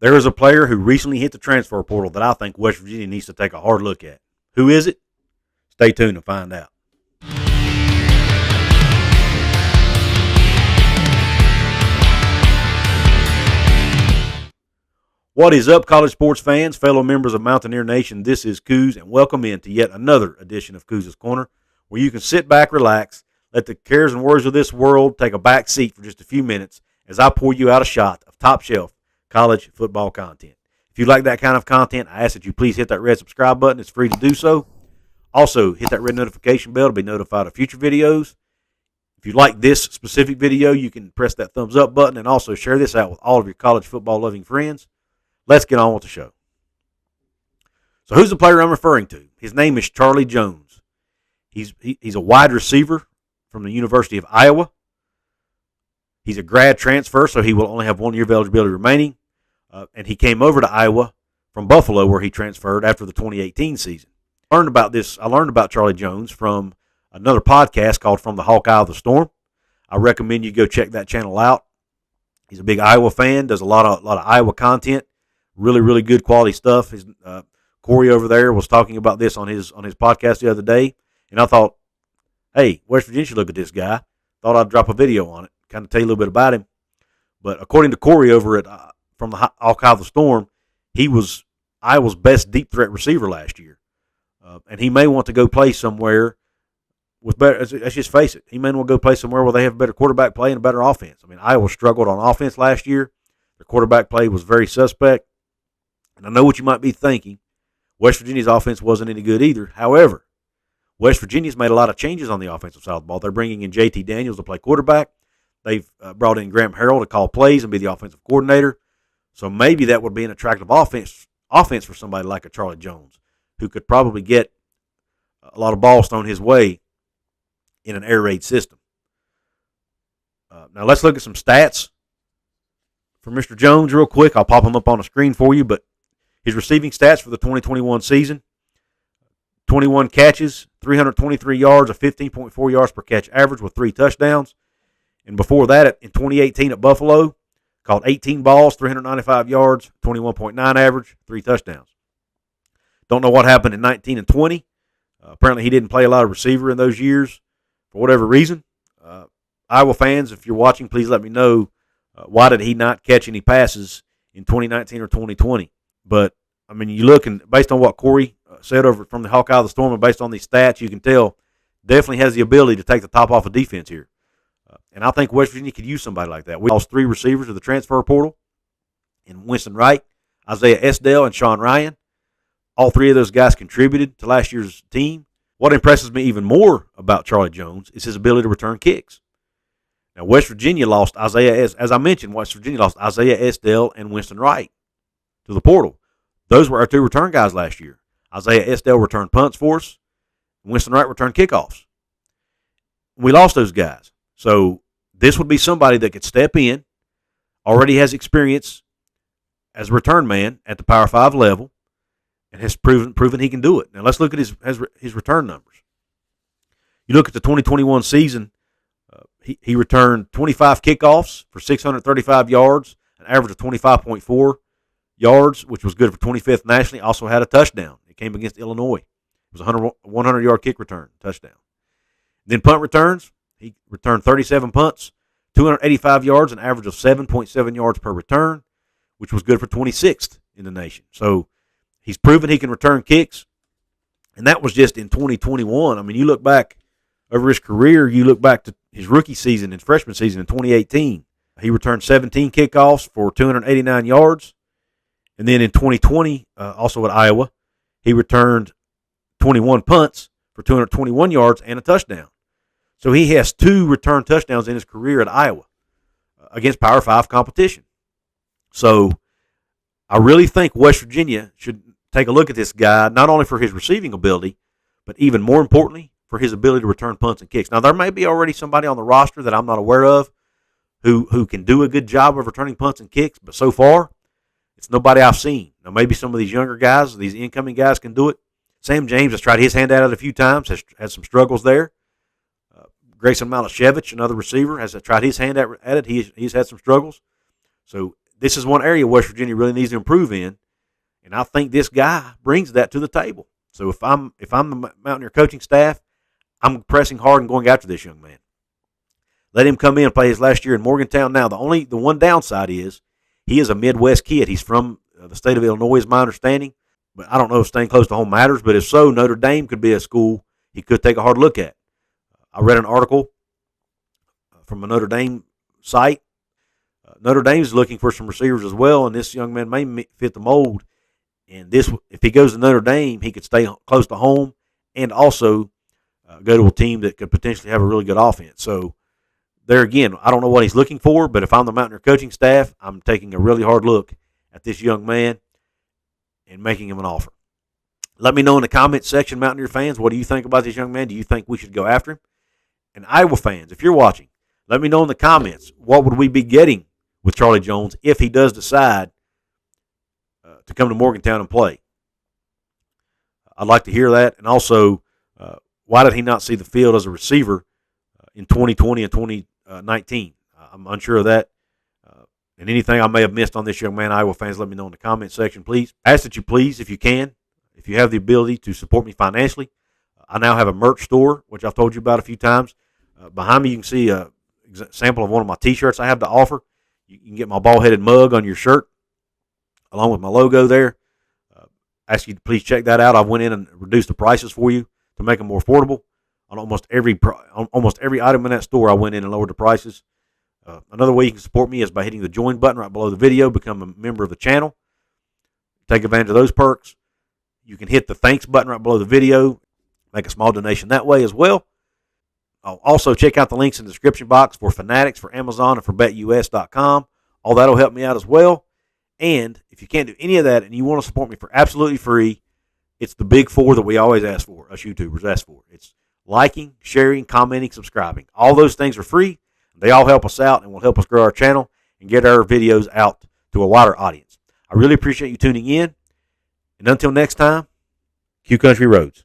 There is a player who recently hit the transfer portal that I think West Virginia needs to take a hard look at. Who is it? Stay tuned to find out. What is up, college sports fans, fellow members of Mountaineer Nation? This is Coos, and welcome in to yet another edition of Coos' Corner, where you can sit back, relax, let the cares and worries of this world take a back seat for just a few minutes as I pour you out a shot of top-shelf college football content. If you like that kind of content, I ask that you please hit that red subscribe button. It's free to do so. Also, hit that red notification bell to be notified of future videos. If you like this specific video, you can press that thumbs up button and also share this out with all of your college football-loving friends. Let's get on with the show. So who's the player I'm referring to? His name is Charlie Jones. He's a wide receiver from the University of Iowa. He's a grad transfer, so he will only have 1 year of eligibility remaining. And he came over to Iowa from Buffalo, where he transferred after the 2018 season. I learned about Charlie Jones from another podcast called From the Hawkeye of the Storm. I recommend you go check that channel out. He's a big Iowa fan, does a lot of Iowa content, really good quality stuff. His Corey over there was talking about this on his podcast the other day, and I thought, hey, West Virginia should look at this guy. Thought I'd drop a video on it, kind of tell you a little bit about him. But according to Corey over at From the Hawkeye of the Storm, he was Iowa's best deep threat receiver last year. And he may want to go play somewhere with better. Let's just face it. He may want to go play somewhere where they have better quarterback play and a better offense. I mean, Iowa struggled on offense last year. Their quarterback play was very suspect. And I know what you might be thinking. West Virginia's offense wasn't any good either. However, West Virginia's made a lot of changes on the offensive side of the ball. They're bringing in JT Daniels to play quarterback. They've brought in Graham Harrell to call plays and be the offensive coordinator. So maybe that would be an attractive offense for somebody like a Charlie Jones, who could probably get a lot of balls thrown his way in an air raid system. Now let's look at some stats for Mr. Jones real quick. I'll pop them up on the screen for you, but his receiving stats for the 2021 season: 21 catches, 323 yards, a 15.4 yards per catch average with 3 touchdowns. And before that, in 2018 at Buffalo, caught 18 balls, 395 yards, 21.9 average, 3 touchdowns. Don't know what happened in 19 and 20. Apparently he didn't play a lot of receiver in those years for whatever reason. Iowa fans, if you're watching, please let me know why did he not catch any passes in 2019 or 2020. But, I mean, you look, and based on what Corey said over from the Hawkeye of the Storm, and based on these stats, you can tell definitely has the ability to take the top off of defense here. And I think West Virginia could use somebody like that. We lost 3 receivers to the transfer portal in Winston Wright, Isaiah Esdale, and Sean Ryan. All 3 of those guys contributed to last year's team. What impresses me even more about Charlie Jones is his ability to return kicks. Now, West Virginia lost as I mentioned, West Virginia lost Isaiah Esdale and Winston Wright to the portal. Those were our 2 return guys last year. Isaiah Esdale returned punts for us. Winston Wright returned kickoffs. We lost those guys. So this would be somebody that could step in, already has experience as a return man at the Power 5 level, and has proven he can do it. Now let's look at his return numbers. You look at the 2021 season, he returned 25 kickoffs for 635 yards, an average of 25.4 yards, which was good for 25th nationally. Also had a touchdown. It came against Illinois. It was a 100-yard kick return, touchdown. Then punt returns. He returned 37 punts, 285 yards, an average of 7.7 yards per return, which was good for 26th in the nation. So he's proven he can return kicks, and that was just in 2021. I mean, you look back over his career, you look back to his rookie season and freshman season in 2018. He returned 17 kickoffs for 289 yards. And then in 2020, also at Iowa, he returned 21 punts for 221 yards and a touchdown. So he has 2 return touchdowns in his career at Iowa against Power 5 competition. So I really think West Virginia should take a look at this guy, not only for his receiving ability, but even more importantly, for his ability to return punts and kicks. Now, there may be already somebody on the roster that I'm not aware of who can do a good job of returning punts and kicks, but so far, it's nobody I've seen. Now, maybe some of these younger guys, these incoming guys can do it. Sam James has tried his hand at it a few times, has had some struggles there. Grayson Malashevich, another receiver, has tried his hand at it. He's had some struggles. So this is one area West Virginia really needs to improve in, and I think this guy brings that to the table. So if I'm the Mountaineer coaching staff, I'm pressing hard and going after this young man. Let him come in and play his last year in Morgantown. Now, the one downside is he is a Midwest kid. He's from the state of Illinois, is my understanding. But I don't know if staying close to home matters. But if so, Notre Dame could be a school he could take a hard look at. I read an article from a Notre Dame site. Notre Dame is looking for some receivers as well, and this young man may fit the mold. And if he goes to Notre Dame, he could stay close to home and also go to a team that could potentially have a really good offense. So there again, I don't know what he's looking for, but if I'm the Mountaineer coaching staff, I'm taking a really hard look at this young man and making him an offer. Let me know in the comments section, Mountaineer fans, what do you think about this young man? Do you think we should go after him? And Iowa fans, if you're watching, let me know in the comments, what would we be getting with Charlie Jones if he does decide to come to Morgantown and play? I'd like to hear that. And also, why did he not see the field as a receiver in 2020 and 2019? I'm unsure of that. And anything I may have missed on this young man, Iowa fans, let me know in the comment section, please. I ask that you please, if you can, if you have the ability to support me financially. I now have a merch store, which I've told you about a few times. Behind me, you can see a sample of one of my T-shirts I have to offer. You can get my ball-headed mug on your shirt, along with my logo there. Ask you to please check that out. I went in and reduced the prices for you to make them more affordable. On almost every item in that store, I went in and lowered the prices. Another way you can support me is by hitting the join button right below the video. Become a member of the channel. Take advantage of those perks. You can hit the thanks button right below the video. Make a small donation that way as well. Also, check out the links in the description box for Fanatics, for Amazon, and for BetUS.com. All that will help me out as well. And if you can't do any of that and you want to support me for absolutely free, it's the big four that we always ask for, us YouTubers ask for. It's liking, sharing, commenting, subscribing. All those things are free. They all help us out and will help us grow our channel and get our videos out to a wider audience. I really appreciate you tuning in. And until next time, Q Country Roads.